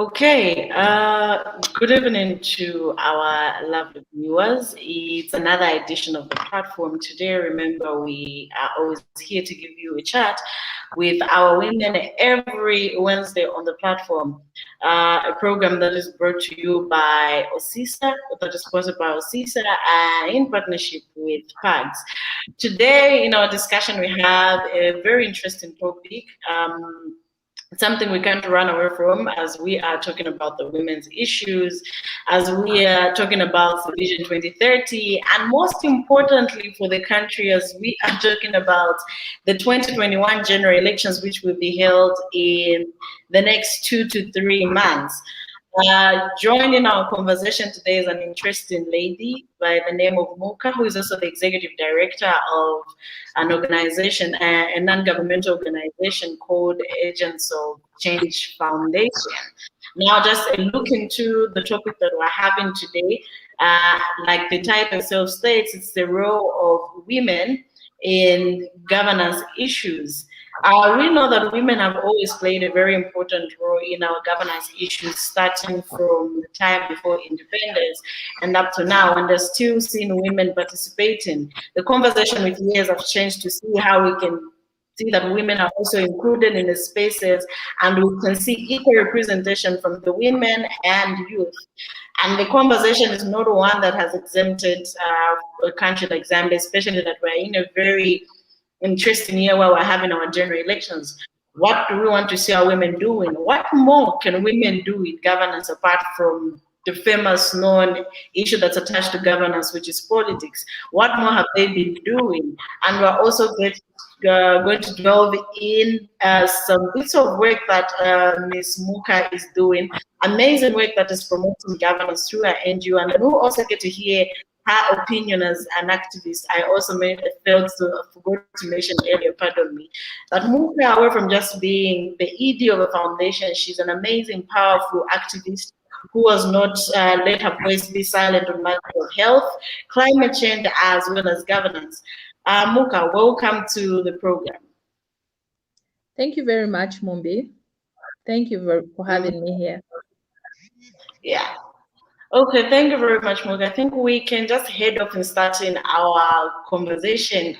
Okay, good evening to our lovely viewers. It's another edition of the platform. Today, remember, we are always here to give you a chat with our women every Wednesday on the platform. A program that is brought to you by OSISA, that is sponsored by OSISA, in partnership with PAGS. Today, in our discussion, we have a very interesting topic. Something we can't run away from as we are talking about the women's issues, as we are talking about the Vision 2030, and most importantly for the country, as we are talking about the 2021 general elections, which will be held in the next 2 to 3 months. Joining our conversation today is an interesting lady by the name of Muka, who is also the executive director of an organization, a non-governmental organization called Agents of Change Foundation. Now, just a look into the topic that we're having today. Like the title itself states, it's the role of women in governance issues. We know that women have always played a very important role in our governance issues, starting from the time before independence and up to now, and there's still seeing women participating. The conversation with years have changed to see how we can see that women are also included in the spaces, and we can see equal representation from the women and youth. And the conversation is not one that has exempted a country like Zambia, especially that we're in a very interesting year where we're having our general elections. What do we want to see our women doing? What more can women do in governance apart from the famous known issue that's attached to governance, which is politics? What more have they been doing? And we're also going to delve in some bits of work that Ms. Muka is doing, amazing work that is promoting governance through her NGO, and then we'll also get to hear her opinion as an activist. I also forgot to mention earlier, pardon me, that Muka, away from just being the ED of a foundation, she's an amazing, powerful activist who has not let her voice be silent on matters of health, climate change, as well as governance. Muka, welcome to the program. Thank you very much, Mumbi. Thank you for having me here. Yeah. Okay, thank you very much, Muka. I think we can just head off and start in our conversation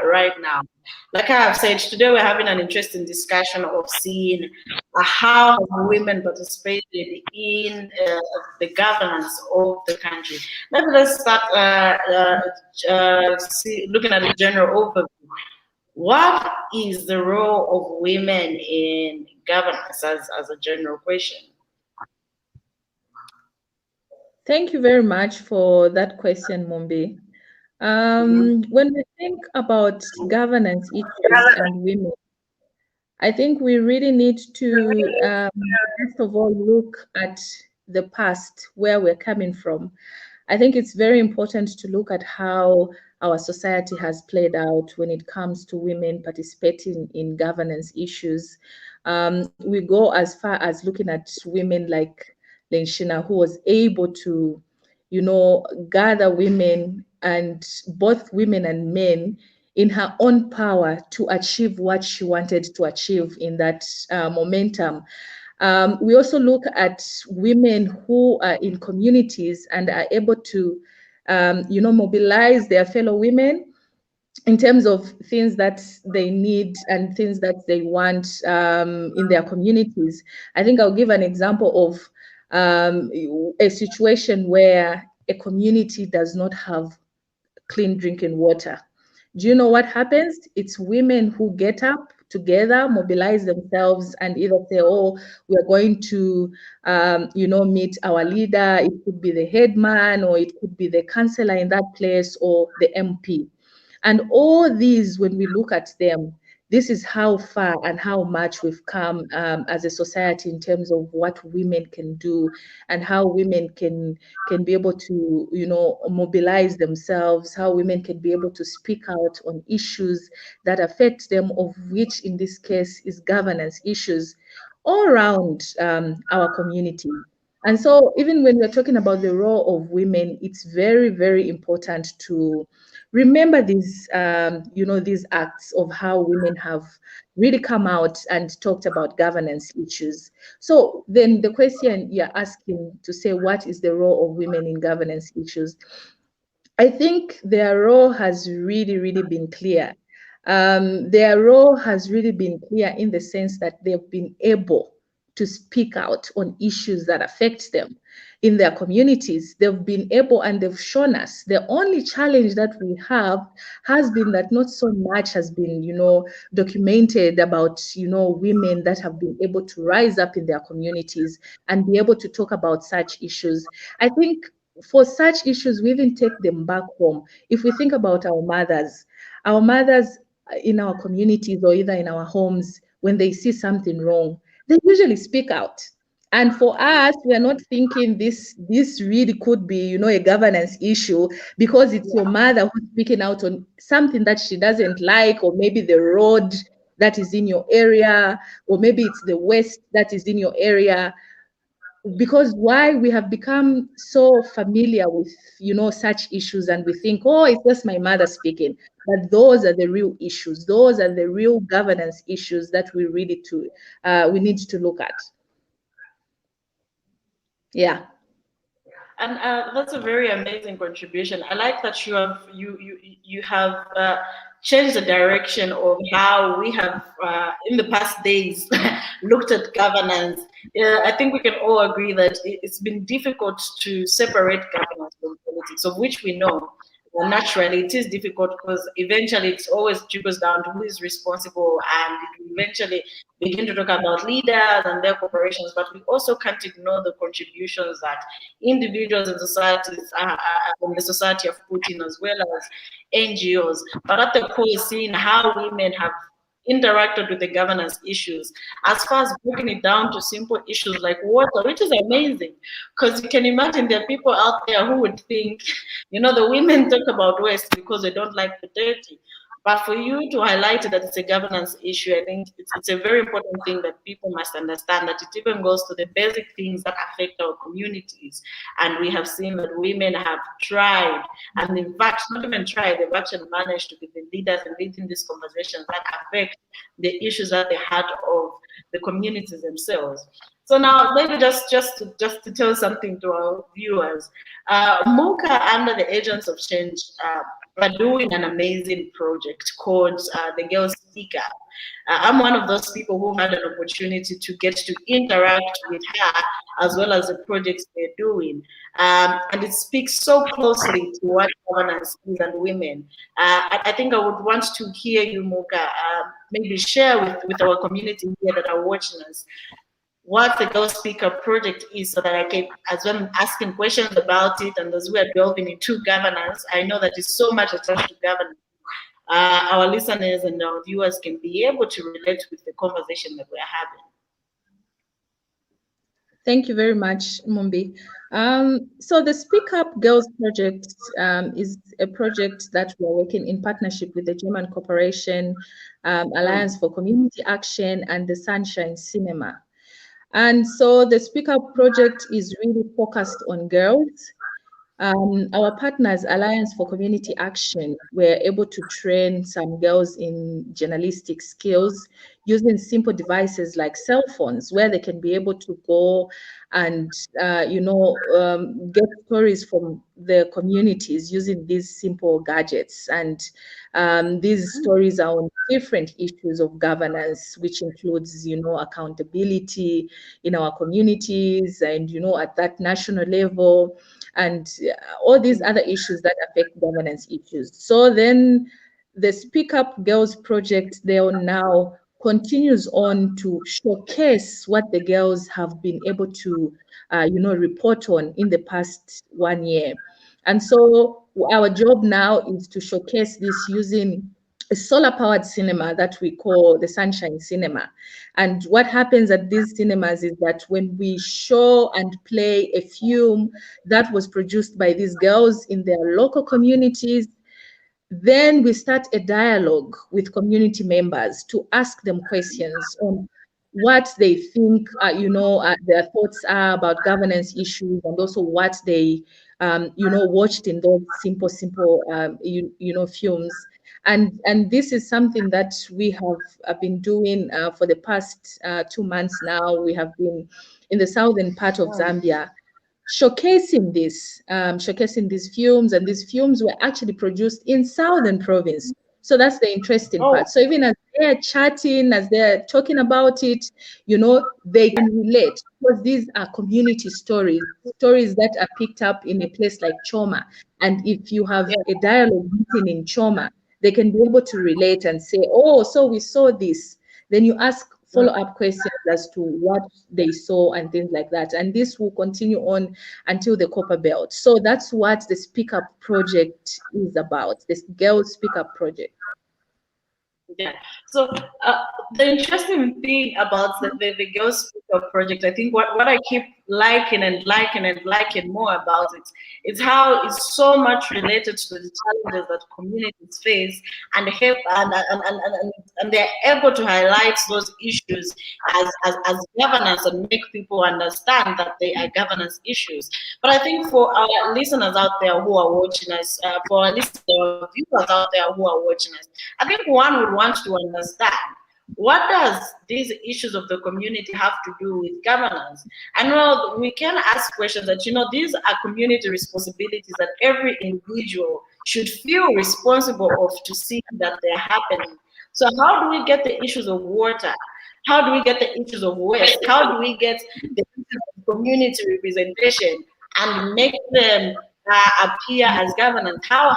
right now. Like I have said, today we're having an interesting discussion of seeing how women participated in the governance of the country. Maybe let's start looking at a general overview. What is the role of women in governance as a general question? Thank you very much for that question, Mumbi. When we think about governance issues and women, I think we really need to, first of all, look at the past, where we're coming from. I think it's very important to look at how our society has played out when it comes to women participating in governance issues. We go as far as looking at women like Lenshina, who was able to, gather women, and both women and men, in her own power to achieve what she wanted to achieve in that momentum. We also look at women who are in communities and are able to, mobilize their fellow women in terms of things that they need and things that they want in their communities. I think I'll give an example of a situation where a community does not have clean drinking water. Do you know what happens? It's women who get up together, mobilize themselves, and either say, oh, we're going to, meet our leader. It could be the headman, or it could be the councillor in that place, or the MP. And all these, when we look at them, this is how far and how much we've come as a society in terms of what women can do and how women can be able to, mobilize themselves, how women can be able to speak out on issues that affect them, of which in this case is governance issues all around our community. And so even when we're talking about the role of women, it's very, very important to remember these, these acts of how women have really come out and talked about governance issues. So then the question you're asking to say, what is the role of women in governance issues? I think their role has really, really been clear. Their role has really been clear in the sense that they've been able to speak out on issues that affect them in their communities. They've been able and they've shown us. The only challenge that we have has been that not so much has been, documented about, women that have been able to rise up in their communities and be able to talk about such issues. I think for such issues, we even take them back home. If we think about our mothers in our communities or either in our homes, when they see something wrong, they usually speak out. And for us, we are not thinking this really could be, a governance issue because it's your mother who's speaking out on something that she doesn't like, or maybe the road that is in your area, or maybe it's the waste that is in your area. Because why we have become so familiar with such issues, and we think, oh, it's just my mother speaking, but those are the real issues, those are the real governance issues that we need to look at. Yeah. And that's a very amazing contribution. I like that you have changed the direction of how we have in the past days looked at governance. I think we can all agree that it's been difficult to separate governance from politics, of which we know. Well, naturally, it is difficult because eventually it's always trickles down to who is responsible, and it will eventually begin to talk about leaders and their corporations. But we also can't ignore the contributions that individuals and societies in the society have put in, as well as NGOs. But at the core, seeing how women have interacted with the governance issues, as far as breaking it down to simple issues like water, which is amazing, because you can imagine there are people out there who would think, the women talk about waste because they don't like the dirty. But for you to highlight that it's a governance issue, I think it's a very important thing that people must understand, that it even goes to the basic things that affect our communities. And we have seen that women have tried, and in fact, not even tried, they've actually managed to be the leaders and leading these conversations that affect the issues at the heart of the communities themselves. So now, maybe just to tell something to our viewers, Muka, under the Agents of Change, are doing an amazing project called the Girls Speak Up. I'm one of those people who had an opportunity to get to interact with her as well as the projects they're doing. And it speaks so closely to what governance is and women. I think I would want to hear you, Muka, maybe share with our community here that are watching us what the Girl Speaker project is, so that I can, as I'm asking questions about it and as we are delving into governance, I know that it's so much attached to governance. Our listeners and our viewers can be able to relate with the conversation that we're having. Thank you very much, Mumbi. So the Speak Up Girls project is a project that we are working in partnership with the German Corporation, Alliance for Community Action, and the Sunshine Cinema. And so the Speak Up project is really focused on girls. Our partners, Alliance for Community Action, were able to train some girls in journalistic skills using simple devices like cell phones, where they can be able to go and, get stories from the communities using these simple gadgets. And these stories are on different issues of governance, which includes, accountability in our communities and, at that national level, and all these other issues that affect governance issues. So then the Speak Up Girls project there now continues on to showcase what the girls have been able to, report on in the past 1 year. And so our job now is to showcase this using a solar-powered cinema that we call the Sunshine Cinema. And what happens at these cinemas is that when we show and play a film that was produced by these girls in their local communities, then we start a dialogue with community members to ask them questions on what they think, their thoughts are about governance issues, and also what they watched in those simple films. And this is something that we have been doing for the past 2 months now. We have been in the southern part of Zambia showcasing these films, and these films were actually produced in southern province. So that's the interesting part. So even as they're chatting, as they're talking about it, they can relate, because these are community stories that are picked up in a place like Choma. And if you have a dialogue meeting in Choma, they can be able to relate and say, oh, so we saw this. Then you ask follow-up questions as to what they saw and things like that. And this will continue on until the Copper Belt. So that's what the Speak Up project is about, this Girls Speak Up project. Yeah. So the interesting thing about the Girls Speak Up project, I think what I keep liking more about it is how it's so much related to the challenges that communities face, and help and they're able to highlight those issues as governance and make people understand that they are governance issues. But I think for our listeners out there who are watching us, for our listeners, viewers out there who are watching us, I think one would want to understand, what does these issues of the community have to do with governance? And well, we can ask questions that, these are community responsibilities that every individual should feel responsible of to see that they're happening. So how do we get the issues of water? How do we get the issues of waste? How do we get the issues of community representation and make them appear as governance? How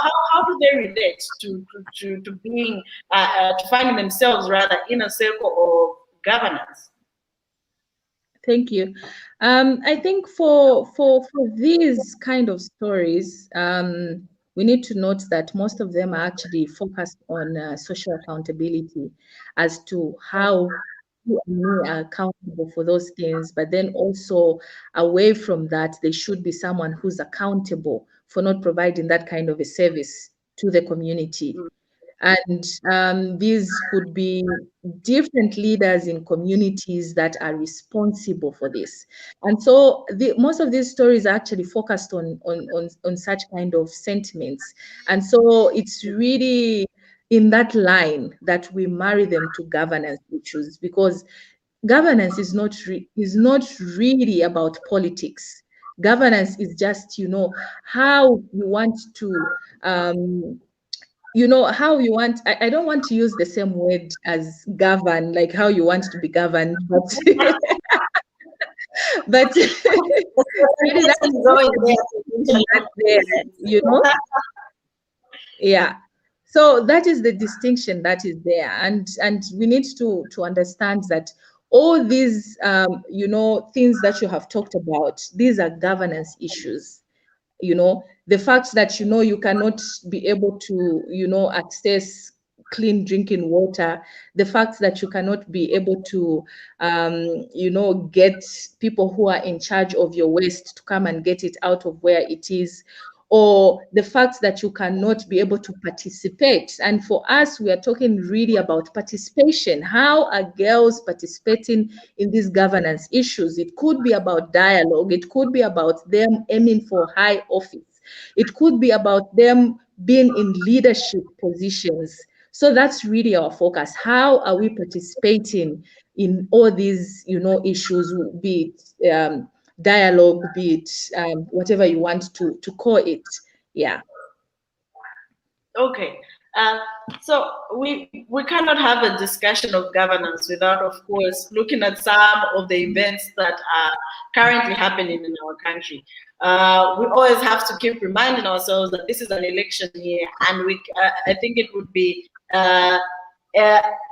do they relate to being to finding themselves rather in a circle of governance? Thank you. I think for these kind of stories, we need to note that most of them are actually focused on social accountability, as to how you and me are accountable for those things. But then also, away from that, there should be someone who's accountable for not providing that kind of a service to the community. And these could be different leaders in communities that are responsible for this. And so most of these stories are actually focused on such kind of sentiments. And so it's really in that line that we marry them to governance issues, because governance is not really about politics. Governance is just, how you want to how you want. I don't want to use the same word as govern, like how you want to be governed, but but really that's there, yeah. So that is the distinction that is there, and we need to understand that all these things that you have talked about, these are governance issues. The fact that you cannot be able to access clean drinking water, the fact that you cannot be able to get people who are in charge of your waste to come and get it out of where it is, or the fact that you cannot be able to participate. And for us, we are talking really about participation. How are girls participating in these governance issues? It could be about dialogue. It could be about them aiming for high office. It could be about them being in leadership positions. So that's really our focus. How are we participating in all these, issues, be it dialogue, be it whatever you want to call it. Yeah. Okay. So we cannot have a discussion of governance without, of course, looking at some of the events that are currently happening in our country. We always have to keep reminding ourselves that this is an election year, and I think it would be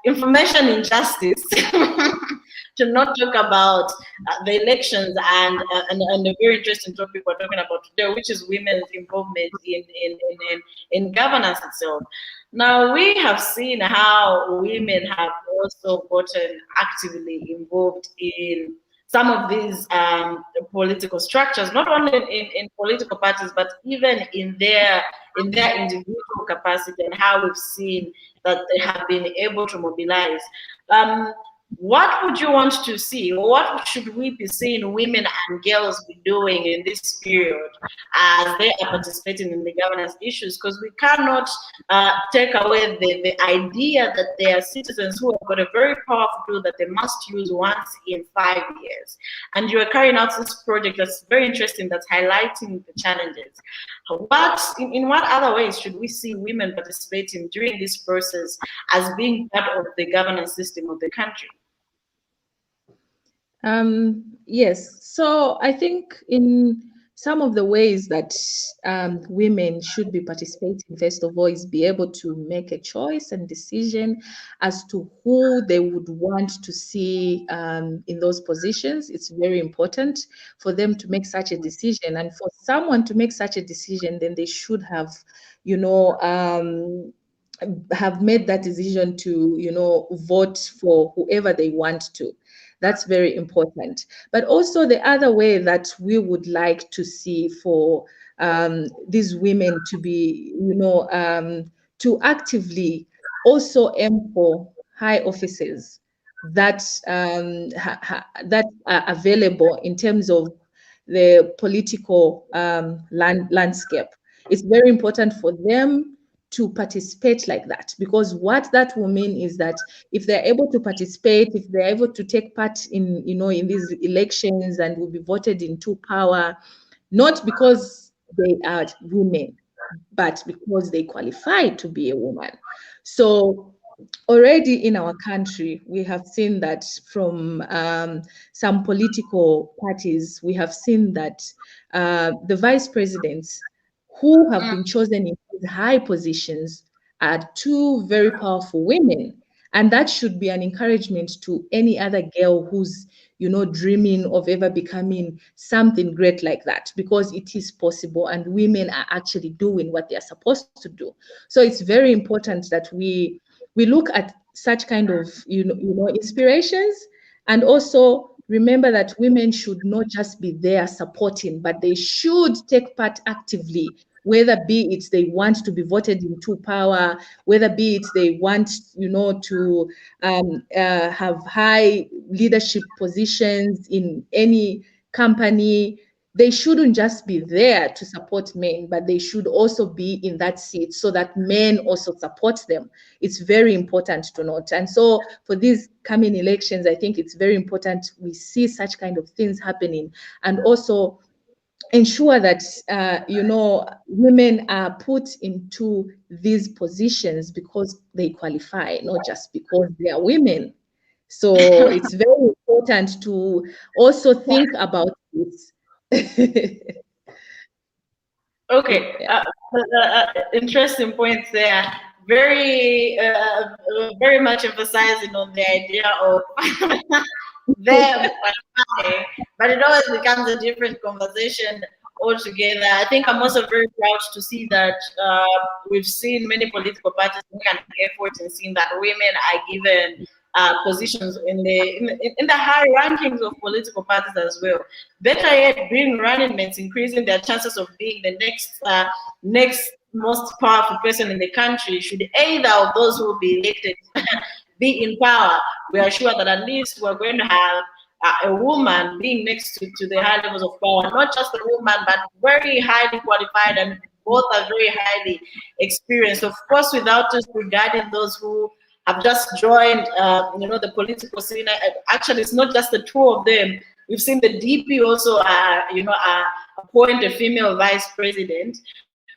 information injustice to not talk about the elections and a very interesting topic we're talking about today, which is women's involvement in governance itself. Now, we have seen how women have also gotten actively involved in some of these political structures, not only in political parties, but even in their individual capacity, and how we've seen that they have been able to mobilize. what would you want to see? What should we be seeing women and girls be doing in this period as they are participating in the governance issues? Because we cannot take away the idea that they are citizens who have got a very powerful tool that they must use once in 5 years. And you are carrying out this project that's very interesting, that's highlighting the challenges. In what other ways should we see women participating during this process as being part of the governance system of the country? Yes, so I think in some of the ways that women should be participating, first of all, is be able to make a choice and decision as to who they would want to see in those positions. It's very important for them to make such a decision. And for someone to make such a decision, then they should have, you know, have made that decision to, vote for whoever they want to. That's very important. But also the other way that we would like to see for these women to be, to actively also aim for high offices that that are available in terms of the political landscape. It's very important for them to participate like that, because what that will mean is that if they're able to participate, if they're able to take part in, in these elections and will be voted into power, not because they are women, but because they qualify to be a woman. So already in our country, we have seen that from some political parties, we have seen that the vice presidents who have been chosen in these high positions are two very powerful women. And that should be an encouragement to any other girl who's, dreaming of ever becoming something great like that, because it is possible and women are actually doing what they are supposed to do. So it's very important that we look at such kind of inspirations, and also remember that women should not just be there supporting, but they should take part actively, whether be it they want to be voted into power, whether be it they want to have high leadership positions in any company. They shouldn't just be there to support men, but they should also be in that seat so that men also support them. It's very important to note. And so for these coming elections, I think it's very important we see such kind of things happening, and also ensure that women are put into these positions because they qualify, not just because they are women. So it's very important to also think about this. Okay, Yeah. interesting points there. Very much emphasizing on the idea of them qualifying, but it always becomes a different conversation altogether. I think I'm also very proud to see that we've seen many political parties make an effort in seeing that women are given positions in the high rankings of political parties as well. Better yet, being running mates, increasing their chances of being the next most powerful person in the country. Should either of those who will be elected be in power, we are sure that at least we're going to have a woman being next to the high levels of power, not just a woman, but very highly qualified, and both are very highly experienced. Of course, without disregarding those who have just joined, the political scene. Actually, it's not just the two of them. We've seen the DP also, appoint a female vice president.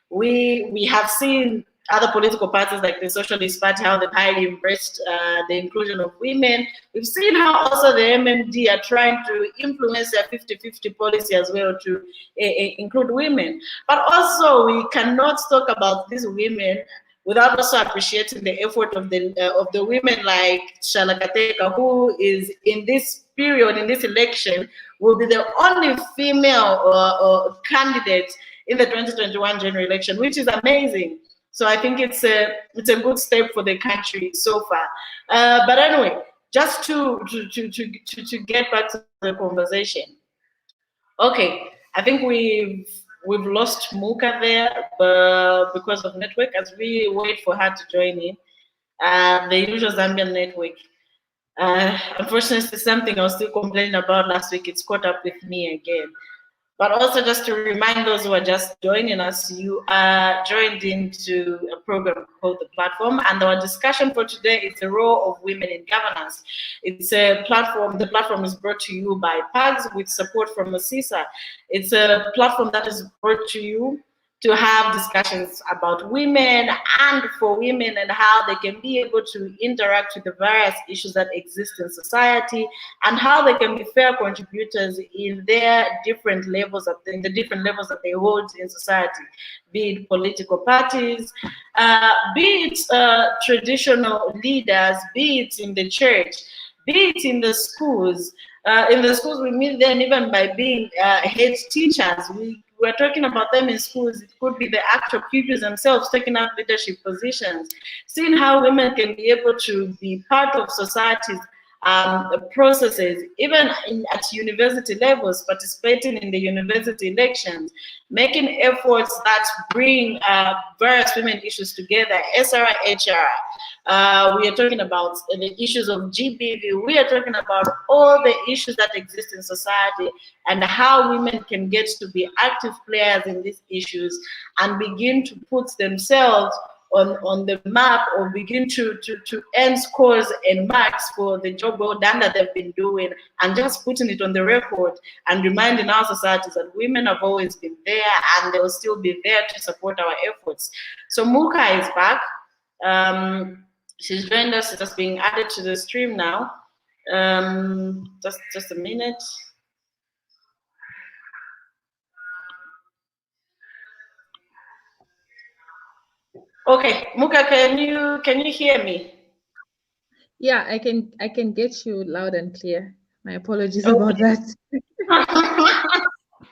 We have seen other political parties like the Socialist Party, how they've highly embraced the inclusion of women. We've seen how also the MMD are trying to influence their 50-50 policy as well to include women. But also, we cannot talk about these women without also appreciating the effort of the women like Shalakateka, who is in this period, in this election, will be the only female candidate in the 2021 general election, which is amazing. So I think it's a good step for the country so far. But anyway, just to get back to the conversation. Okay, I think we've lost Muka there because of network, as we wait for her to join in. The usual Zambian network. Unfortunately, something I was still complaining about last week, it's caught up with me again. But also, just to remind those who are just joining us, you are joined into a program called The Platform, and our discussion for today is the role of women in governance. It's a platform, the platform is brought to you by PAGS with support from ASISA. It's a platform that is brought to you to have discussions about women and for women and how they can be able to interact with the various issues that exist in society and how they can be fair contributors in their different levels of in the different levels that they hold in society, be it political parties, be it traditional leaders, be it in the church, be it in the schools. In the schools, we meet them even by being head teachers. We're talking about them in schools. It could be the actual pupils themselves taking up leadership positions, seeing how women can be able to be part of society's processes, even at university levels, participating in the university elections, making efforts that bring various women issues together, SRI, we are talking about the issues of GBV. We are talking about all the issues that exist in society and how women can get to be active players in these issues and begin to put themselves on the map or begin to earn scores and marks for the job well done that they've been doing and just putting it on the record and reminding our societies that women have always been there and they will still be there to support our efforts. So Muka is back. She's joined us, just being added to the stream now. Just a minute. Okay, Muka, can you hear me? Yeah, I can get you loud and clear. My apologies about that.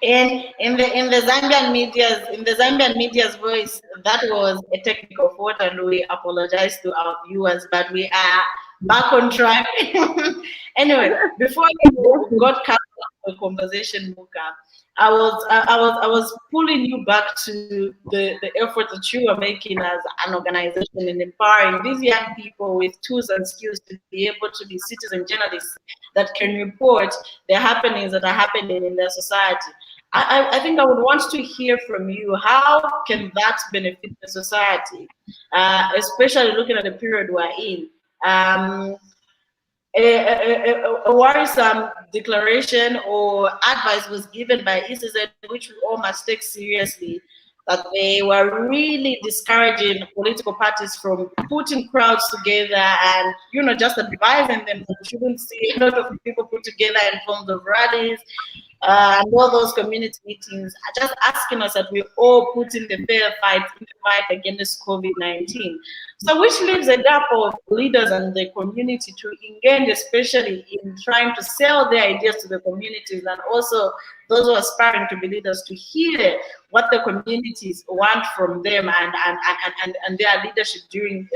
In the Zambian media's voice, that was a technical fault, and we apologize to our viewers, but we are back on track. Anyway, before you got cut off the conversation, Muka, I was pulling you back to the effort that you are making as an organization in empowering these young people with tools and skills to be able to be citizen journalists that can report the happenings that are happening in their society. I think I would want to hear from you. How can that benefit the society, especially looking at the period we're in? A worrisome declaration or advice was given by ECZ, which we all must take seriously, that they were really discouraging political parties from putting crowds together and, just advising them that we shouldn't see a lot of people put together in forms of rallies and all those community meetings, just asking us that we all put in the fair fight in the fight against COVID-19. So which leaves a gap of leaders and the community to engage, especially in trying to sell their ideas to the communities and also those who are aspiring to be leaders to hear what the communities want from them and their leadership during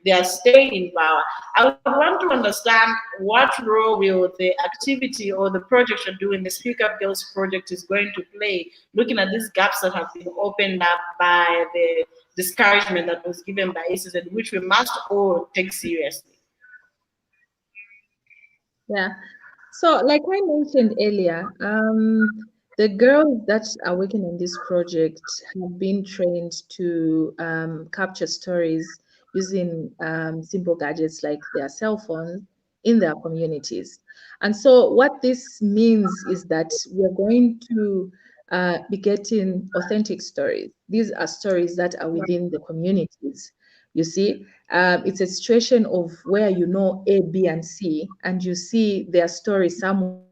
their stay in power. I would want to understand what role will the activity or the project you're doing, the Speak Up Girls project, is going to play, looking at these gaps that have been opened up by the discouragement that was given by ACZ, which we must all take seriously. Yeah. So, like I mentioned earlier, the girls that are working on this project have been trained to capture stories using simple gadgets like their cell phones in their communities. And so, what this means is that we're going to be getting authentic stories. These are stories that are within the communities. You see, it's a situation of where you know A, B, and C, and you see their story somewhere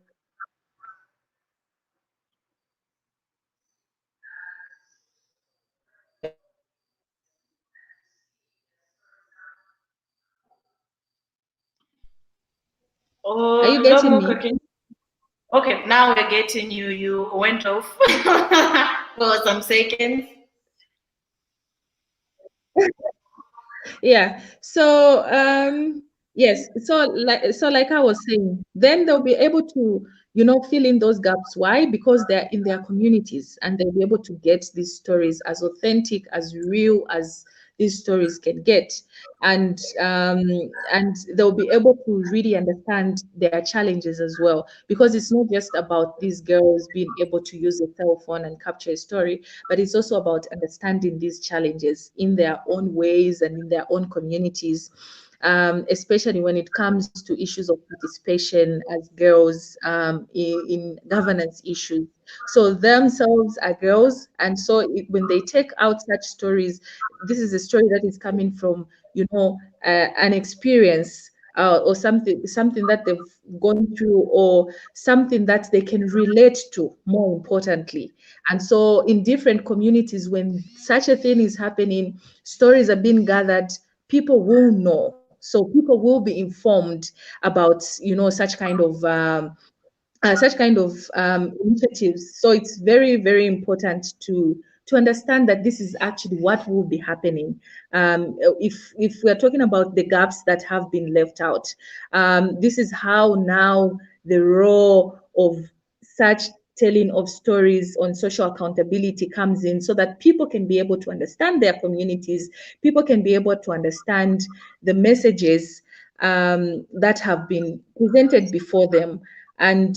Are you Oh, getting Lomo me? cooking. Okay, now we're getting you. You went off for some seconds. Yeah. So yes. So like I was saying, then they'll be able to, fill in those gaps. Why? Because they're in their communities and they'll be able to get these stories as authentic, as real as these stories can get, and they'll be able to really understand their challenges as well, because it's not just about these girls being able to use a cell phone and capture a story, but it's also about understanding these challenges in their own ways and in their own communities, especially when it comes to issues of participation as girls, in governance issues. So themselves are girls, and so when they take out such stories, this is a story that is coming from, an experience, or something that they've gone through, or something that they can relate to, more importantly. And so in different communities, when such a thing is happening, stories are being gathered, people will know. So people will be informed about, such kind of initiatives. So it's very, very important to understand that this is actually what will be happening. If we're talking about the gaps that have been left out, this is how now the role of such telling of stories on social accountability comes in, so that people can be able to understand their communities, people can be able to understand the messages that have been presented before them. And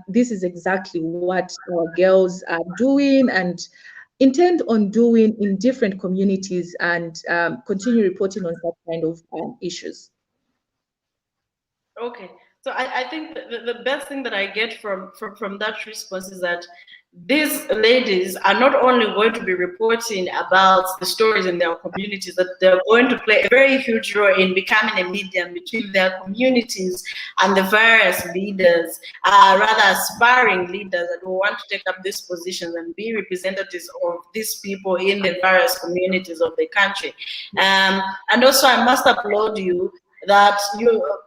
this is exactly what our girls are doing and intend on doing in different communities, and continue reporting on that kind of issues. Okay, so I think the best thing that I get from that response is that these ladies are not only going to be reporting about the stories in their communities, that they're going to play a very huge role in becoming a medium between their communities and the various leaders, rather aspiring leaders that will want to take up these positions and be representatives of these people in the various communities of the country. And also, I must applaud you that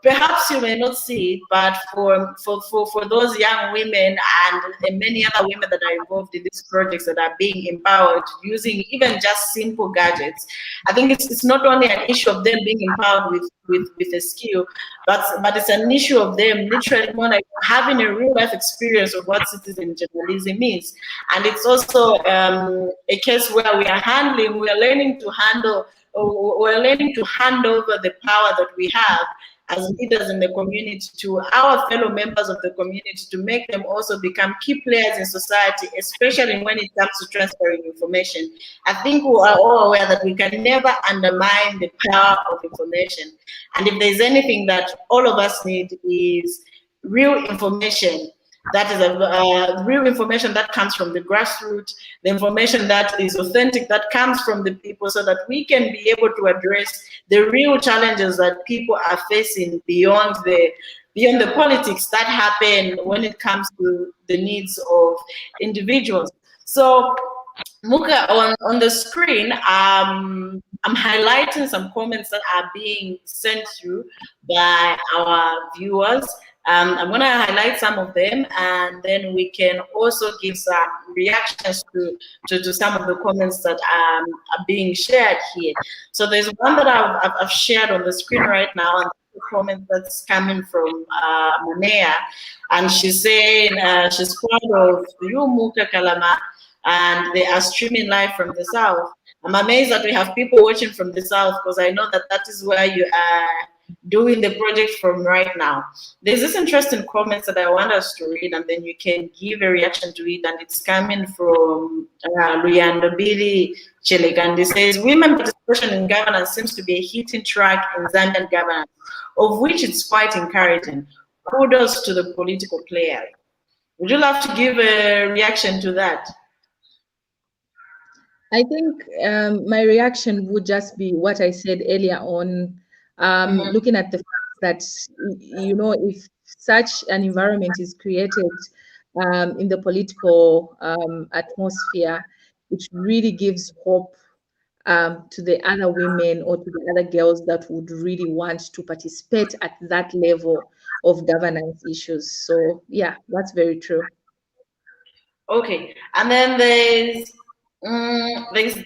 perhaps you may not see it, but for those young women and many other women that are involved in these projects that are being empowered using even just simple gadgets, I think it's not only an issue of them being empowered with a skill, but it's an issue of them literally more like having a real life experience of what citizen journalism is. And it's also a case where we are learning to handle, we're learning to hand over the power that we have as leaders in the community to our fellow members of the community, to make them also become key players in society, especially when it comes to transferring information. I think we are all aware that we can never undermine the power of information. And if there's anything that all of us need is real information. That is real information that comes from the grassroots, the information that is authentic, that comes from the people, so that we can be able to address the real challenges that people are facing beyond the politics that happen when it comes to the needs of individuals. So, Muka, on the screen, I'm highlighting some comments that are being sent through by our viewers. I'm going to highlight some of them, and then we can also give some reactions to some of the comments that are being shared here. So there's one that I've shared on the screen right now, and the comment that's coming from Manea, and she's saying she's proud of you, Muka Kalama, and they are streaming live from the South. I'm amazed that we have people watching from the South, because I know that is where you are doing the project from right now. There's this interesting comments that I want us to read, and then you can give a reaction to it, and it's coming from Luyando Billy Chelegandi. Says, women participation in governance seems to be a hitting track in Zambian governance, of which it's quite encouraging. Kudos to the political players. Would you love to give a reaction to that? I think my reaction would just be what I said earlier on, looking at the fact that, if such an environment is created in the political atmosphere, it really gives hope to the other women or to the other girls that would really want to participate at that level of governance issues. So yeah, that's very true. Okay, and then there's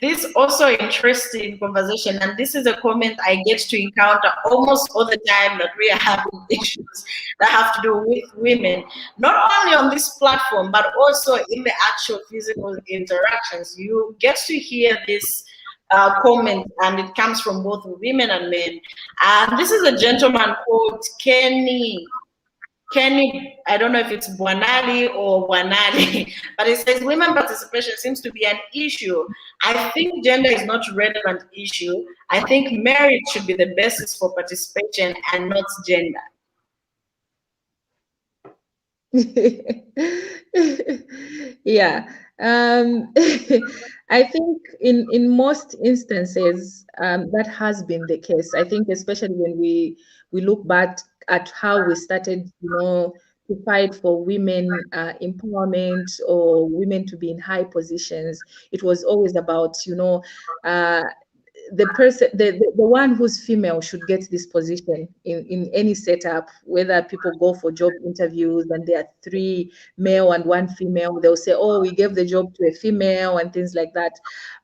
this also interesting conversation, and this is a comment I get to encounter almost all the time, that we are having issues that have to do with women, not only on this platform, but also in the actual physical interactions. You get to hear this comment, and it comes from both women and men. And this is a gentleman called Kenny. Kenny, I don't know if it's Buanali or Buanali, but it says women participation seems to be an issue. I think gender is not a relevant issue. I think merit should be the basis for participation and not gender. Yeah. I think in most instances that has been the case. I think especially when we look back at how we started, to fight for women empowerment or women to be in high positions. It was always about, uh, the person, the one who's female should get this position in any setup, whether people go for job interviews and there are three male and one female, they'll say, oh, we gave the job to a female and things like that.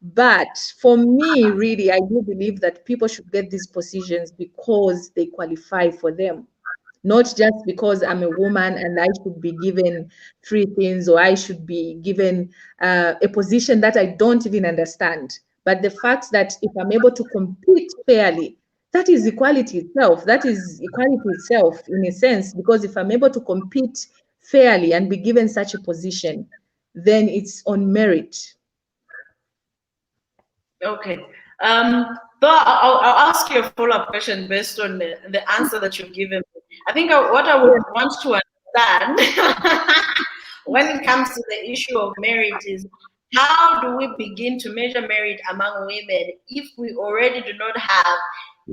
But for me, really, I do believe that people should get these positions because they qualify for them, not just because I'm a woman and I should be given free things, or I should be given a position that I don't even understand. But the fact that if I'm able to compete fairly, that is equality itself. That is equality itself in a sense, because if I'm able to compete fairly and be given such a position, then it's on merit. Okay. Though I'll ask you a follow-up question based on the answer that you've given me. I think what I would want to understand when it comes to the issue of merit is, how do we begin to measure merit among women if we already do not have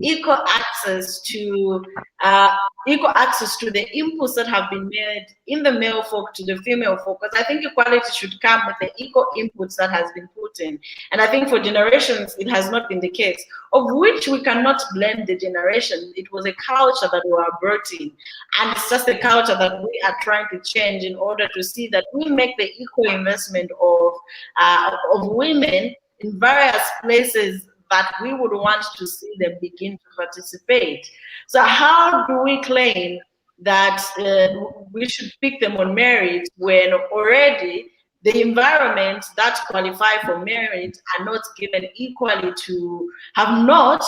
equal access to the inputs that have been made in the male folk to the female folk? Because I think equality should come with the equal inputs that has been put in. And I think for generations it has not been the case, of which we cannot blame the generation. It was a culture that we are brought in, and it's just a culture that we are trying to change in order to see that we make the equal investment of women in various places that we would want to see them begin to participate. So how do we claim that we should pick them on merit when already the environments that qualify for merit are not given equally to have not,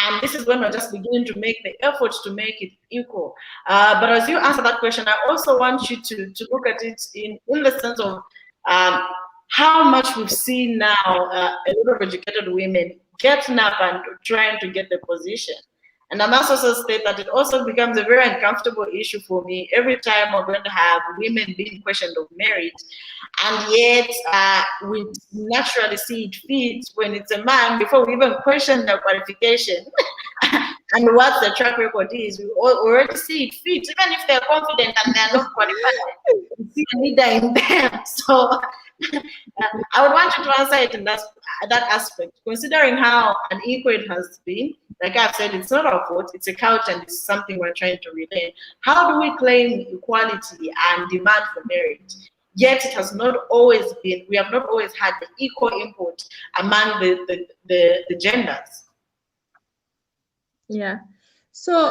and this is when we're just beginning to make the effort to make it equal. But as you answer that question, I also want you to look at it in the sense of how much we've seen now a lot of educated women getting up and trying to get the position. And I must also state that it also becomes a very uncomfortable issue for me every time we're going to have women being questioned of merit. And yet we naturally see it fit when it's a man, before we even question their qualification and what the track record is, we already see it fit. Even if they're confident and they're not qualified, we see a leader in them. So I would want you to answer it in that aspect, considering how unequal it has been. Like I've said, it's not our fault, it's a culture and it's something we're trying to relay. How do we claim equality and demand for merit? Yet it has not always been, we have not always had the equal input among the genders. Yeah. So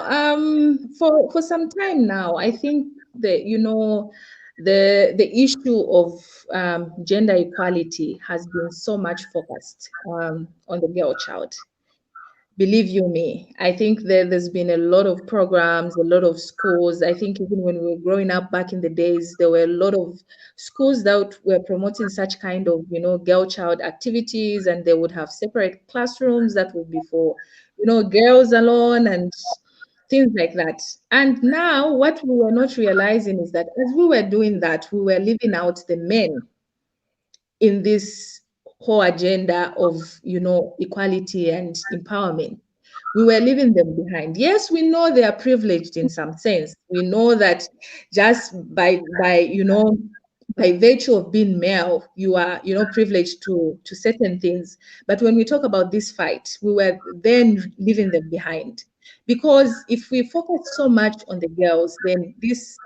for some time now, I think that the issue of gender equality has been so much focused on the girl child. Believe you me, I think there's been a lot of programs, a lot of schools. I think even when we were growing up back in the days, there were a lot of schools that were promoting such kind of, girl child activities, and they would have separate classrooms that would be for, girls alone and things like that. And now what we were not realizing is that as we were doing that, we were leaving out the men in this whole agenda of equality and empowerment. We were leaving them behind. Yes, we know they are privileged in some sense. We know that just by virtue of being male, you are privileged to certain things. But when we talk about this fight, we were then leaving them behind, because if we focus so much on the girls, then this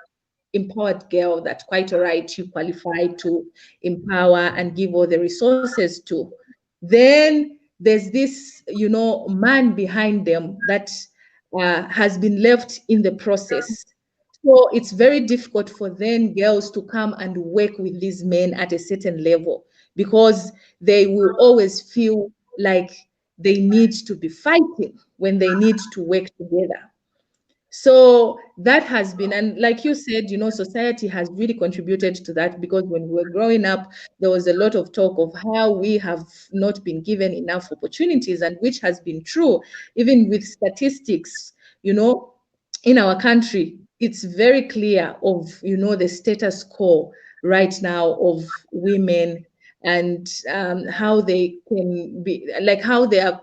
empowered girl that quite all right, you qualify to empower and give all the resources to, then there's this man behind them that has been left in the process. So it's very difficult for then girls to come and work with these men at a certain level, because they will always feel like they need to be fighting, when they need to work together. So that has been, and like you said, society has really contributed to that, because when we were growing up, there was a lot of talk of how we have not been given enough opportunities, and which has been true, even with statistics, in our country. It's very clear of, the status quo right now of women, and how they can be, like how they are,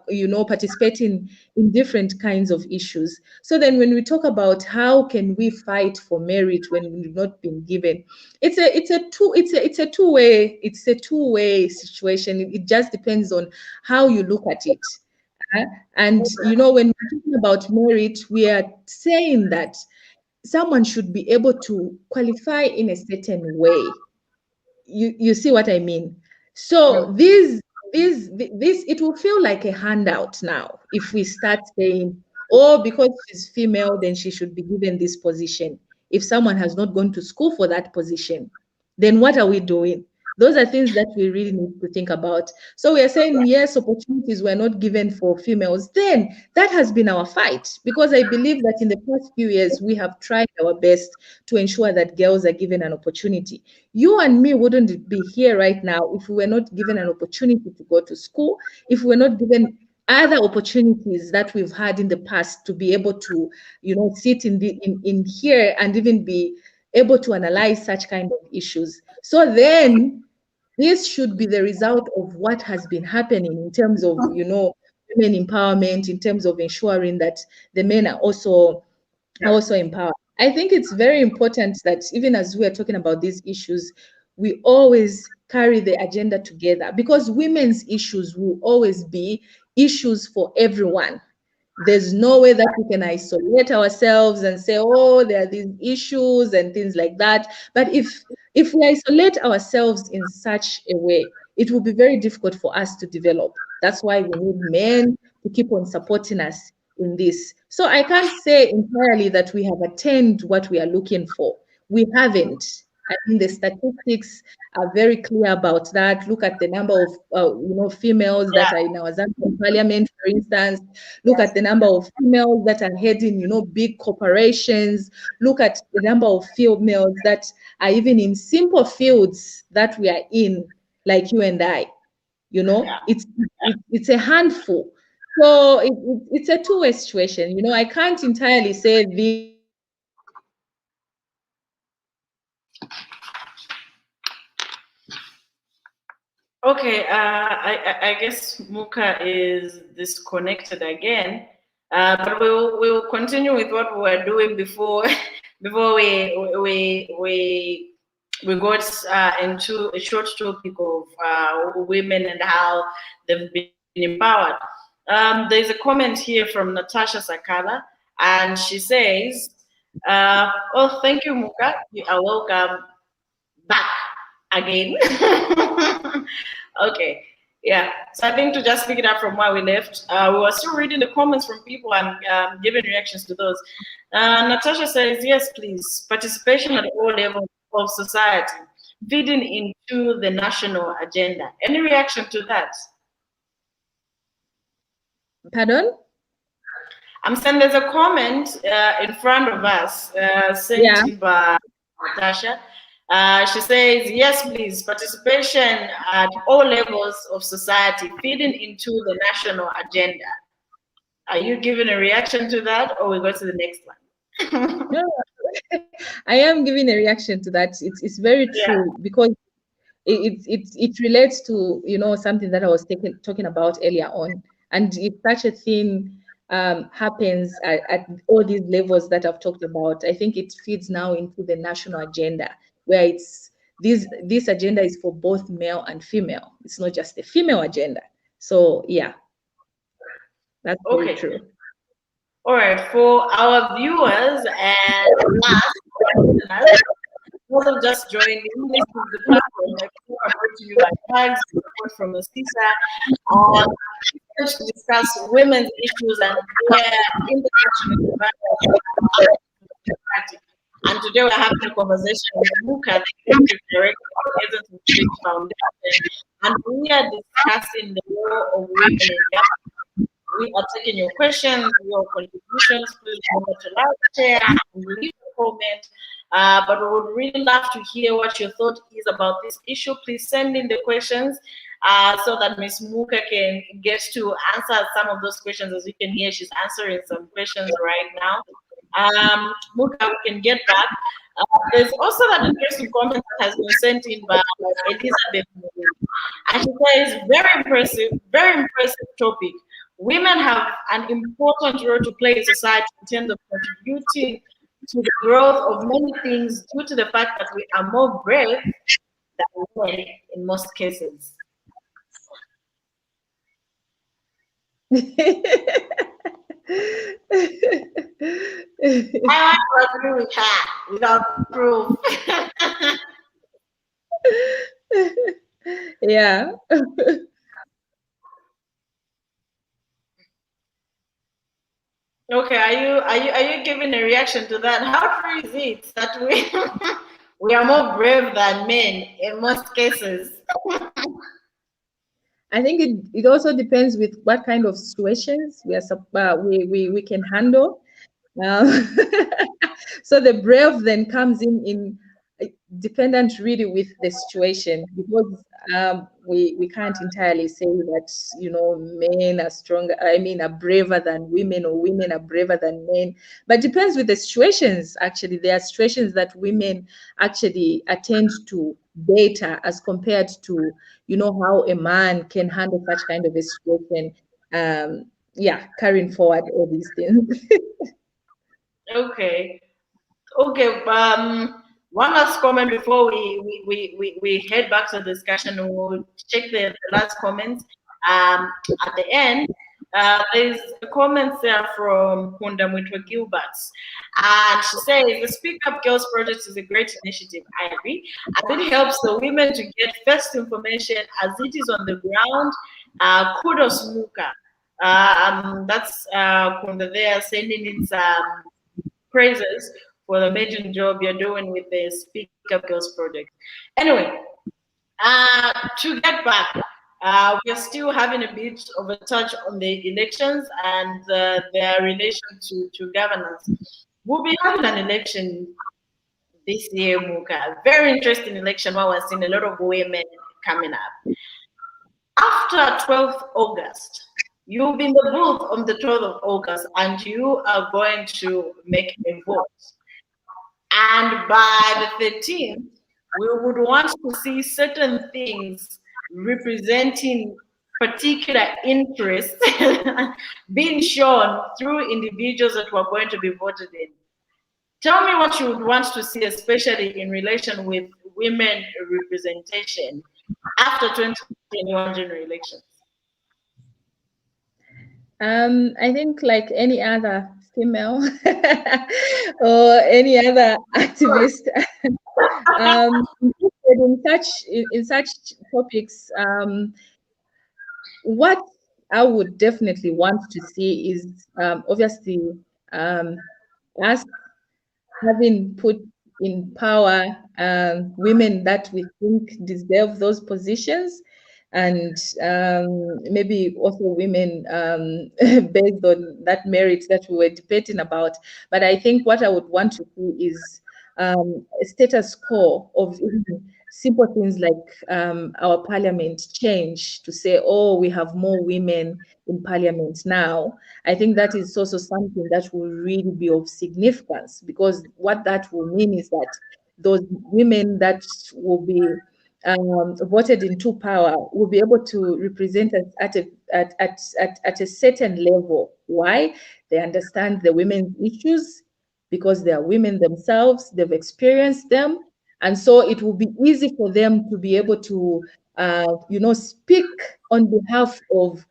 participating in different kinds of issues. So then when we talk about how can we fight for merit when we've not been given, it's a two-way situation. It just depends on how you look at it. And when we're talking about merit, we are saying that someone should be able to qualify in a certain way. You see what I mean? So this it will feel like a handout now if we start saying, oh, because she's female, then she should be given this position. If someone has not gone to school for that position, then what are we doing? Those are things that we really need to think about. So we are saying, yes, opportunities were not given for females. Then that has been our fight, because I believe that in the past few years, we have tried our best to ensure that girls are given an opportunity. You and me wouldn't be here right now if we were not given an opportunity to go to school, if we were not given other opportunities that we've had in the past to be able to, sit in here and even be able to analyze such kind of issues. So then this should be the result of what has been happening in terms of, women empowerment, in terms of ensuring that the men are also empowered. I think it's very important that even as we are talking about these issues, we always carry the agenda together, because women's issues will always be issues for everyone. There's no way that we can isolate ourselves and say, oh, there are these issues and things like that. But if we isolate ourselves in such a way, it will be very difficult for us to develop. That's why we need men to keep on supporting us in this. So I can't say entirely that we have attained what we are looking for. We haven't. I mean, the statistics are very clear about that. Look at the number of, females that are in our Zambian parliament, for instance. Look at the number of females that are heading, big corporations. Look at the number of females that are even in simple fields that we are in, like you and I. It's a handful. So it's a two-way situation. I can't entirely say this. Okay, I guess Muka is disconnected again, but we'll continue with what we were doing before before we got into a short topic of women and how they've been empowered. There's a comment here from Natasha Sakala, and she says, "Oh, thank you, Muka. You are welcome back again." Okay, yeah. So I think to just pick it up from where we left, we were still reading the comments from people and giving reactions to those. Natasha says, yes, please, participation at all levels of society, feeding into the national agenda. Any reaction to that? Pardon? I'm saying there's a comment in front of us sent in by Natasha. She says, yes, please, participation at all levels of society, feeding into the national agenda. Are you giving a reaction to that, or we go to the next one? No, I am giving a reaction to that. It's very true, because it relates to something that I was talking about earlier on. And if such a thing happens at all these levels that I've talked about, I think it feeds now into the national agenda, where it's this agenda is for both male and female. It's not just a female agenda. So yeah, that's very true. All right, for our viewers and last, those who just joined in, this is the platform that brought to you by Tags, support from the CISA, to discuss women's issues and their international development. And today we're having a conversation with Muka, the Executive Director of the Essence of Change Foundation, and we are discussing the role of women in government. we are taking your questions, your contributions. Please remember to like, share, and leave a comment. But we would really love to hear what your thought is about this issue. Please send in the questions so that Miss Muka can get to answer some of those questions. As you can hear, she's answering some questions right now. Muka, we can get back. There's also that interesting comment that has been sent in by Elizabeth. And she says, very impressive topic. Women have an important role to play in society in terms of contributing to the growth of many things due to the fact that we are more brave than men in most cases. I want to agree with her without proof. Yeah. Okay, are you giving a reaction to that? How true is it that we we are more brave than men in most cases? I think it also depends with what kind of situations we can handle. Um, so the brave then comes in dependent really with the situation, because we can't entirely say that men are stronger, I mean, are braver than women, or women are braver than men, but depends with the situations. Actually, there are situations that women actually attend to better as compared to how a man can handle such kind of a situation. Yeah, carrying forward all these things. Okay. Okay. One last comment before we head back to the discussion. We'll check the last comments. At the end, there's a comment there from Kunda Mwitwa Gilbert. And she says, the Speak Up Girls project is a great initiative. I agree. And it helps the women to get first information as it is on the ground. Kudos, Muka. That's Kunda there sending in some praises for the amazing job you're doing with the Speak Up Girls project. Anyway, to get back, we are still having a bit of a touch on the elections and their relation to governance. We'll be having an election this year, Muka. A very interesting election where we're seeing a lot of women coming up. After 12th August, you'll be in the booth on the 12th of August and you are going to make a vote. And by the 13th, we would want to see certain things representing particular interests being shown through individuals that were going to be voted in. Tell me what you would want to see, especially in relation with women representation after 2021 general elections. I think like any other female or any other activist, in such topics, what I would definitely want to see is obviously us having put in power women that we think deserve those positions, and maybe also women based on that merit that we were debating about. But I think what I would want to see is a status quo of even simple things like our parliament change to say, oh, we have more women in parliament now. I think that is also something that will really be of significance, because what that will mean is that those women that will be voted into power will be able to represent us at a certain level. Why? They understand the women's issues because they are women themselves, they've experienced them. And so it will be easy for them to be able to, speak on behalf of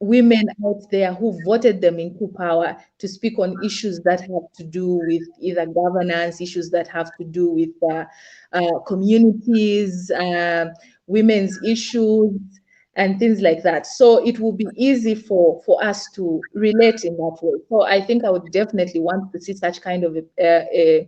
women out there who voted them into power, to speak on issues that have to do with either governance, issues that have to do with communities, women's issues, and things like that. So it will be easy for us to relate in that way. So I think I would definitely want to see such kind of a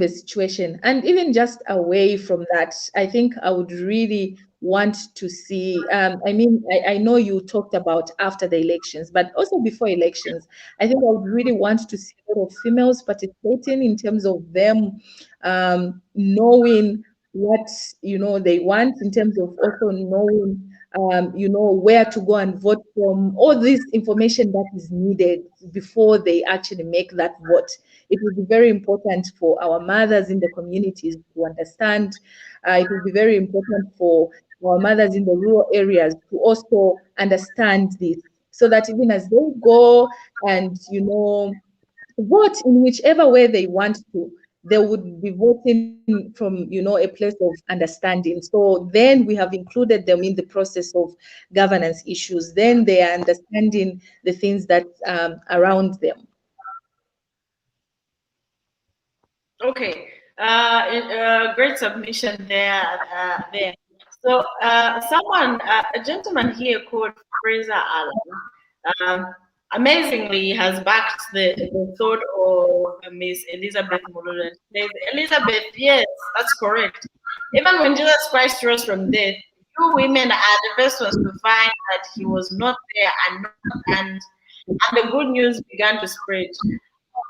situation. And even just away from that, I think I would really want to see? I mean, I know you talked about after the elections, but also before elections, I think I would really want to see a lot of females participating in terms of them knowing what they want, in terms of also knowing where to go and vote from, all this information that is needed before they actually make that vote. It would be very important for our mothers in the communities to understand. It would be very important for our mothers in the rural areas to also understand this, so that even as they go and vote in whichever way they want to, they would be voting from a place of understanding. So then we have included them in the process of governance issues. Then they are understanding the things that around them. Okay, great submission there. So, a gentleman here called Fraser Allen, um, amazingly has backed the thought of Miss Elizabeth Mulula. Says, Elizabeth, yes, that's correct. Even when Jesus Christ rose from death, you women are the first ones to find that he was not there, and the good news began to spread.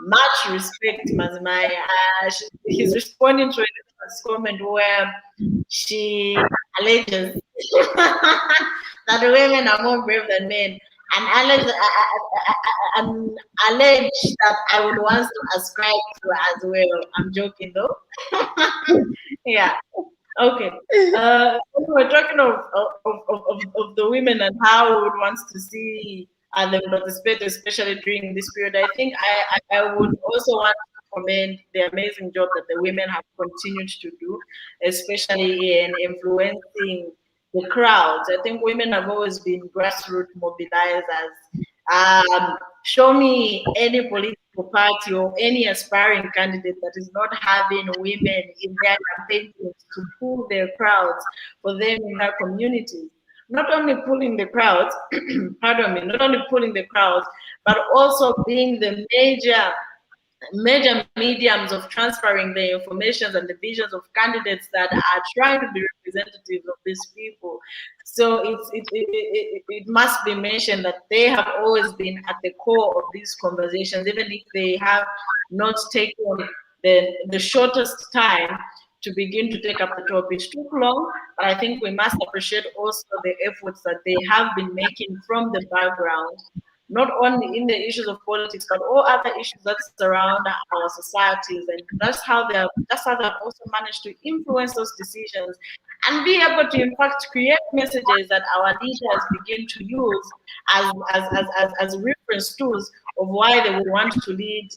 Much respect, Mazimai. He's responding to a comment where she alleges that women are more brave than men, and and allege that I would want to ascribe to as well. I'm joking though. Yeah. Okay. We're talking of the women and how we would want to see them participate, especially during this period. I think I would also want to commend the amazing job that the women have continued to do, especially in influencing the crowds. I think women have always been grassroots mobilizers. Show me any political party or any aspiring candidate that is not having women in their campaign teams to pull their crowds for them in their communities. Not only pulling the crowds, pardon me, not only pulling the crowds, but also being the major mediums of transferring the informations and the visions of candidates that are trying to be representatives of these people. So it must be mentioned that they have always been at the core of these conversations, even if they have not taken the shortest time to begin to take up the topic. It took long, but I think we must appreciate also the efforts that they have been making from the background, not only in the issues of politics, but all other issues that surround our societies. And that's how they've also managed to influence those decisions and be able to, in fact, create messages that our leaders begin to use as reference tools of why they would want to lead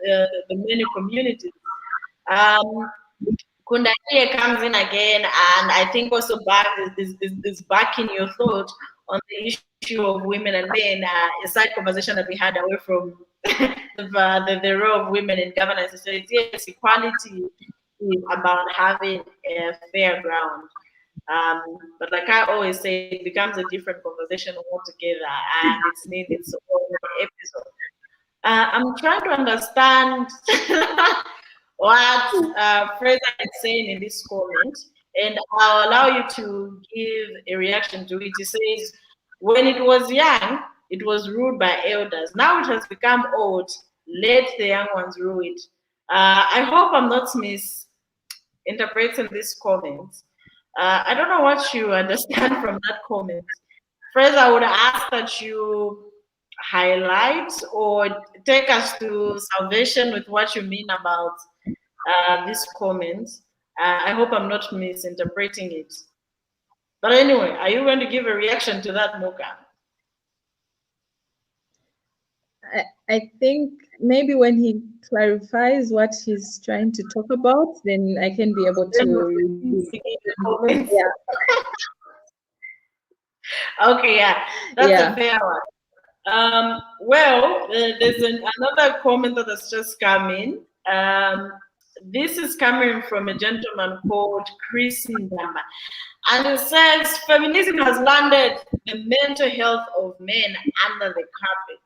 the many communities. Um, Kundakie comes in again, and I think also is backing your thought on the issue of women and men. A side conversation that we had away from the role of women in governance. So it's, yes, equality is about having a fair ground. But like I always say, it becomes a different conversation altogether, and it's needed its own episode. I'm trying to understand what Fraser is saying in this comment, and I'll allow you to give a reaction to it. He says, when it was young, it was ruled by elders. Now it has become old. Let the young ones rule it. I hope I'm not misinterpreting this comment. I don't know what you understand from that comment. First, I would ask that you highlight or take us to salvation with what you mean about this comment. I hope I'm not misinterpreting it. But anyway, are you going to give a reaction to that, Muka? I think maybe when he clarifies what he's trying to talk about, then I can be able to. Yeah. Okay, yeah, that's a fair one. Well, there's another comment that has just come in. This is coming from a gentleman called Chris Ndamba. And it says, feminism has landed the mental health of men under the carpet.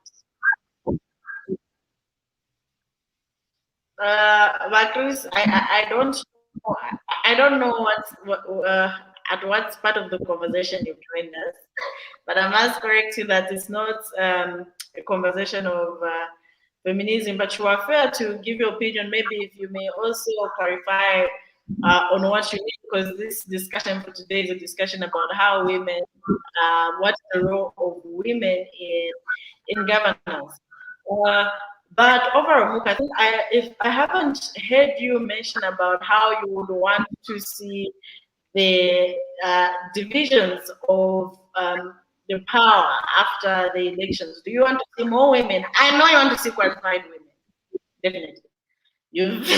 But Chris, I don't know what at what part of the conversation you've joined us. But I must correct you that it's not a conversation of feminism, but you are fair to give your opinion. Maybe if you may also clarify on what you mean, because this discussion for today is a discussion about how women, what's the role of women in governance. Uh, but overall, Muka, I think if I haven't heard you mention about how you would want to see the divisions of the power after the elections. Do you want to see more women? I know you want to see qualified women, definitely. You've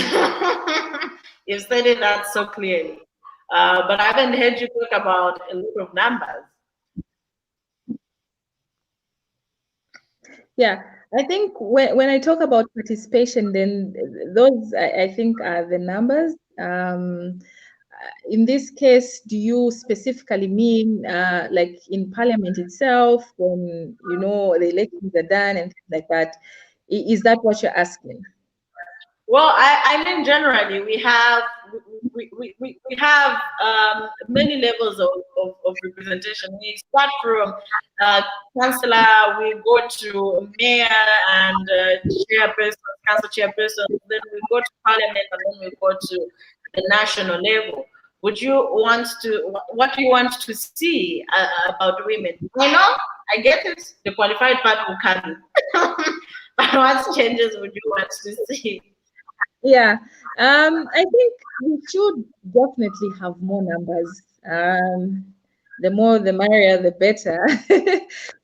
you've stated that so clearly, but I haven't heard you talk about a lot of numbers. Yeah, I think when I talk about participation, then those I think are the numbers. In this case, do you specifically mean like in Parliament itself, when the elections are done and things like that? Is that what you're asking? Well, I mean generally we have many levels of representation. We start from councillor, we go to mayor and chairperson, council chairperson, then we go to parliament, and then we go to the national level. Would you want to? What do you want to see about women? I know, I get it. The qualified part will come. But what changes would you want to see? Yeah, I think we should definitely have more numbers. The more the merrier, the better.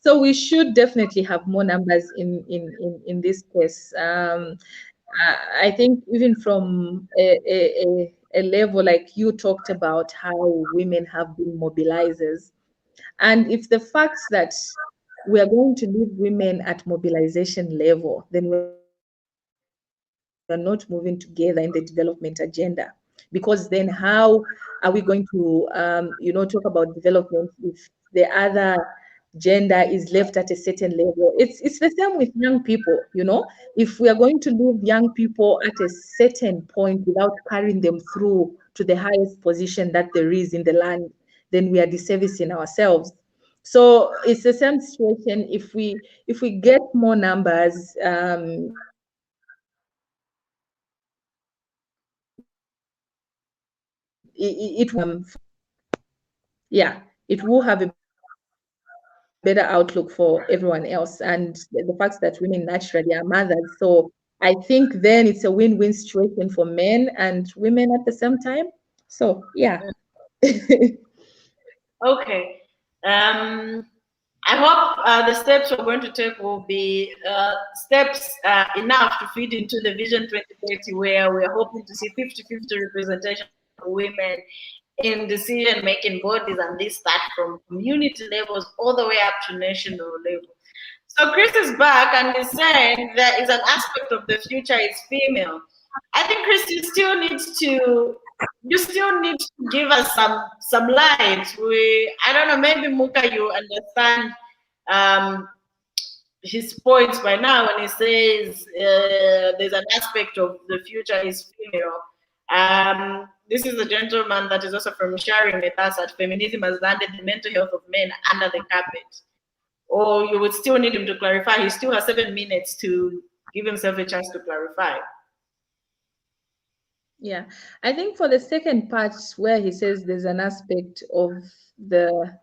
So we should definitely have more numbers in this case. I think even from a level like you talked about, how women have been mobilizers, and if the fact that we are going to leave women at mobilization level, then we're not moving together in the development agenda. Because then how are we going to talk about development if the other gender is left at a certain level? It's the same with young people. If we are going to leave young people at a certain point without carrying them through to the highest position that there is in the land, then we are disservicing ourselves. So it's the same situation. If we get more numbers, yeah, it will have a better outlook for everyone else. And the fact that women naturally are mothers, so I think then it's a win-win situation for men and women at the same time. So yeah. Okay. I hope the steps we're going to take will be steps enough to feed into the Vision 2030, where we're hoping to see 50-50 representation of women in decision-making bodies, and this start from community levels all the way up to national level. So Chris is back and is saying there is an aspect of the future is female. I think Chris, you still need to give us some light. I don't know, maybe Muka, you understand um, his points by now when he says there's an aspect of the future is female. This is a gentleman that is also from sharing with us that feminism has landed the mental health of men under the carpet. Or you would still need him to clarify. He still has 7 minutes to give himself a chance to clarify. Yeah, I think for the second part where he says there's an aspect of the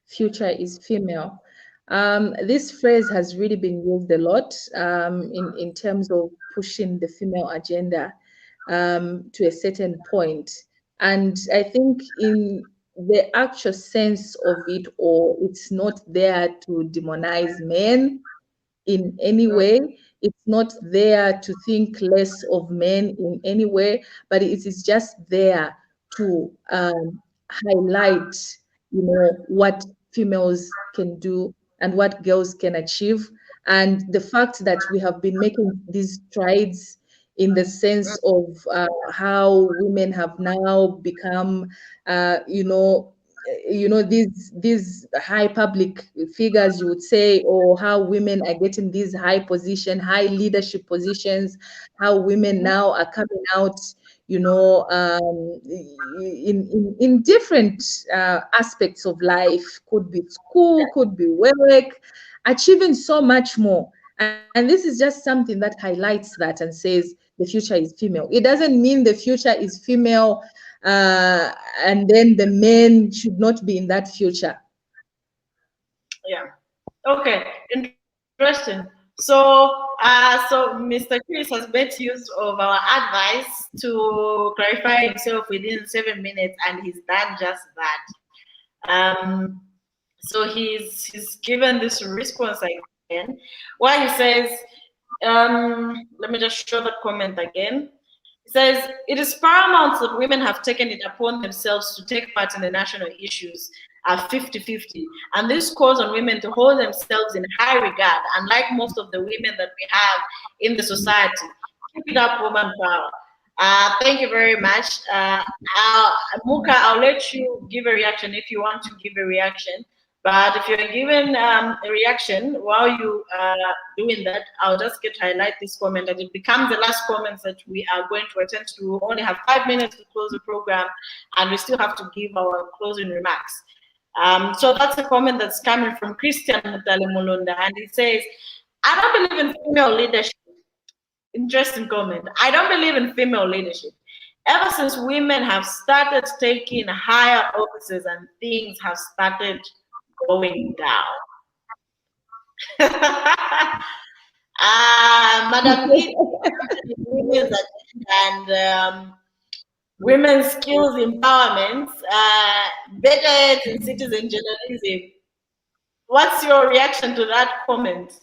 future is female, this phrase has really been used a lot in terms of pushing the female agenda to a certain point. And I think in the actual sense of it, or it's not there to demonize men in any way. It's not there to think less of men in any way, but it is just there to highlight, what females can do and what girls can achieve. And the fact that we have been making these strides in the sense of how women have now become, these high public figures, you would say, or how women are getting these high leadership positions, how women now are coming out, in different aspects of life. Could be school, could be work, achieving so much more. And this is just something that highlights that and says the future is female. It doesn't mean the future is female, and then the men should not be in that future. Yeah. Okay. Interesting. So Mr. Chris has made use of our advice to clarify himself within 7 minutes, and he's done just that. So he's given this response again, where he says, let me just show the comment again. It says, it is paramount that women have taken it upon themselves to take part in the national issues at 50-50. And this calls on women to hold themselves in high regard, unlike most of the women that we have in the society. Keep it up, woman power. Thank you very much. Muka, I'll let you give a reaction if you want to give a reaction. But if you're given a reaction while you are doing that, I'll just get to highlight this comment, and it becomes the last comments that we are going to attend to. We only have 5 minutes to close the program, and we still have to give our closing remarks. So that's a comment that's coming from Christian Mutetelenu, and he says, I don't believe in female leadership. Interesting comment. I don't believe in female leadership. Ever since women have started taking higher offices and things have started going down. Madam Women's and women's skills empowerment, better in citizen journalism. What's your reaction to that comment?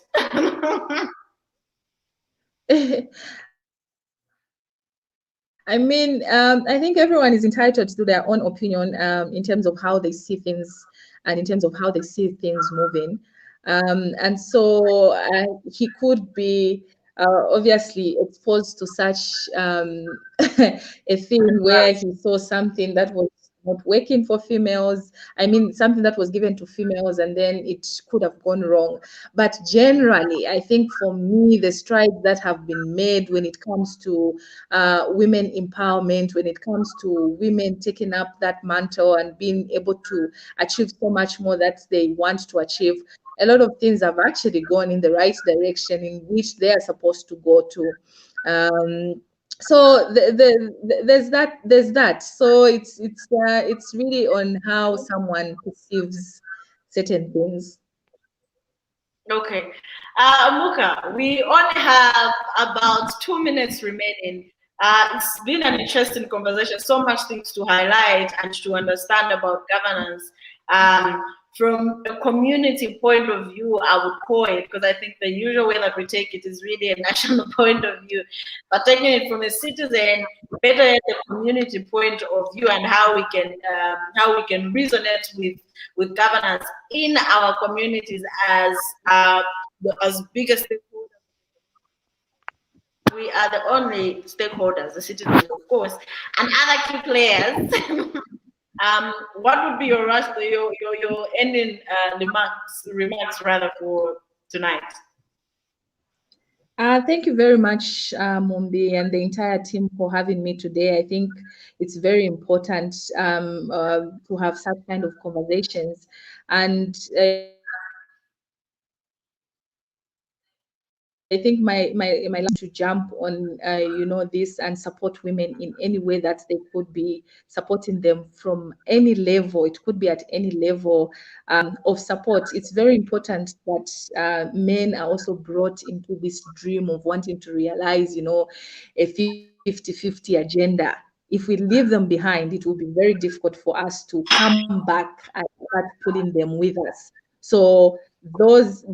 I mean, I think everyone is entitled to their own opinion in terms of how they see things and in terms of how they see things moving. And so he could be obviously exposed to such a thing where he saw something that was not working for females. I mean, something that was given to females and then it could have gone wrong. But generally, I think for me, the strides that have been made when it comes to women empowerment, when it comes to women taking up that mantle and being able to achieve so much more that they want to achieve, a lot of things have actually gone in the right direction in which they are supposed to go to. So there's that. So it's really on how someone perceives certain things. Okay. Muka, we only have about 2 minutes remaining. It's been an interesting conversation, so much things to highlight and to understand about governance. From a community point of view, I would call it, because I think the usual way that we take it is really a national point of view. But taking it from a citizen, better at the community point of view, and how we can resonate with governance in our communities as big a stakeholders. We are the only stakeholders, the citizens, of course, and other key players. What would be your ending remarks rather for tonight? Thank you very much, Mumbi, and the entire team for having me today. I think it's very important to have such kind of conversations. And I think my last to jump on this and support women in any way that they could be, supporting them from any level. It could be at any level of support. It's very important that men are also brought into this dream of wanting to realize a 50-50 agenda. If we leave them behind, it will be very difficult for us to come back and start pulling them with us. So those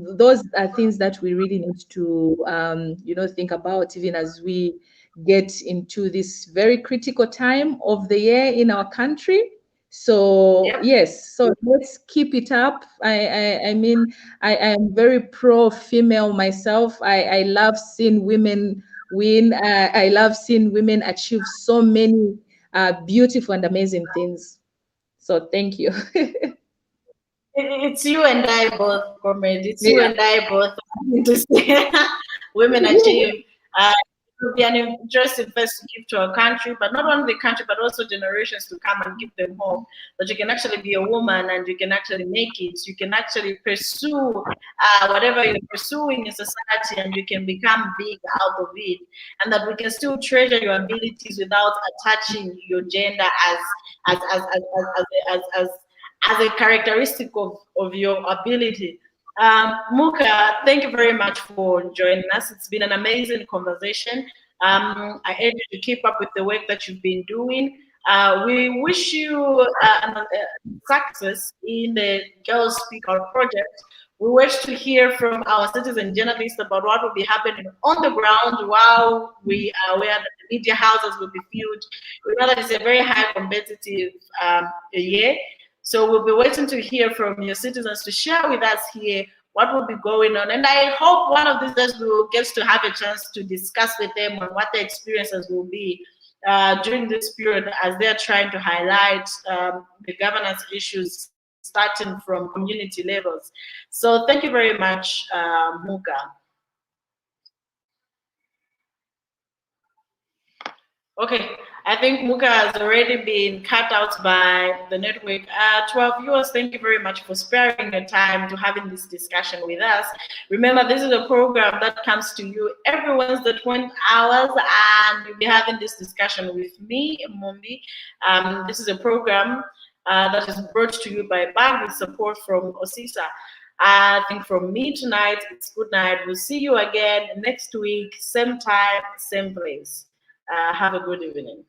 are things that we really need to think about, even as we get into this very critical time of the year in our country. So yes, so let's keep it up. I mean, I am very pro female myself. I love seeing women win. I love seeing women achieve so many beautiful and amazing things. So thank you. It's you and I both, comrade. It's you Yeah. and I both. To see women achieve It will be an interesting first to give to our country, but not only the country, but also generations to come, and give them hope that you can actually be a woman and you can actually make it. You can actually pursue whatever you're pursuing in society, and you can become big out of it, and that we can still treasure your abilities without attaching your gender as as as as as, as, as, as a characteristic of your ability. Muka, thank you very much for joining us. It's been an amazing conversation. I urge you to keep up with the work that you've been doing. We wish you success in the Girls Speak Out project. We wish to hear from our citizen journalists about what will be happening on the ground while we are aware that the media houses will be filled. We know that it's a very high competitive year. So we'll be waiting to hear from your citizens to share with us here what will be going on. And I hope one of these days we will get to have a chance to discuss with them on what their experiences will be during this period as they're trying to highlight the governance issues starting from community levels. So thank you very much, Muka. Okay, I think Muka has already been cut out by the network. To our viewers, thank you very much for sparing your time to having this discussion with us. Remember, this is a program that comes to you every Wednesday, 20 hours, and you'll be having this discussion with me, Mumbi. This is a program that is brought to you by BAG with support from OSISA. I think from me tonight, it's good night. We'll see you again next week, same time, same place. Have a good evening.